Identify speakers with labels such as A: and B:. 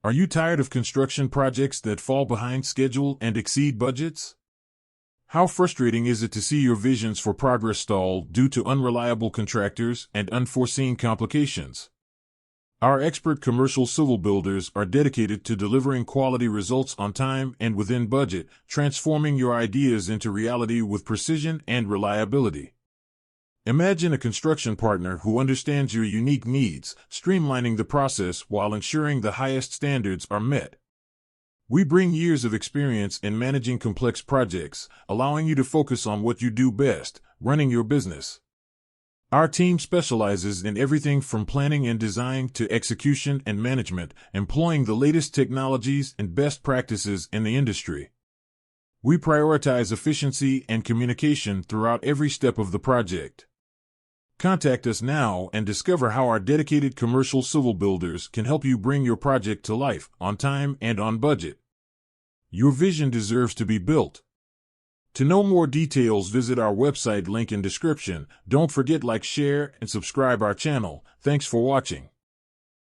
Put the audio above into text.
A: Are you tired of construction projects that fall behind schedule and exceed budgets? How frustrating is it to see your visions for progress stall due to unreliable contractors and unforeseen complications? Our expert commercial civil builders are dedicated to delivering quality results on time and within budget, transforming your ideas into reality with precision and reliability. Imagine a construction partner who understands your unique needs, streamlining the process while ensuring the highest standards are met. We bring years of experience in managing complex projects, allowing you to focus on what you do best, running your business. Our team specializes in everything from planning and design to execution and management, employing the latest technologies and best practices in the industry. We prioritize efficiency and communication throughout every step of the project. Contact us now and discover how our dedicated commercial civil builders can help you bring your project to life, on time and on budget. Your vision deserves to be built. To know more details, visit our website link in description. Don't forget like, share, and subscribe our channel. Thanks for watching.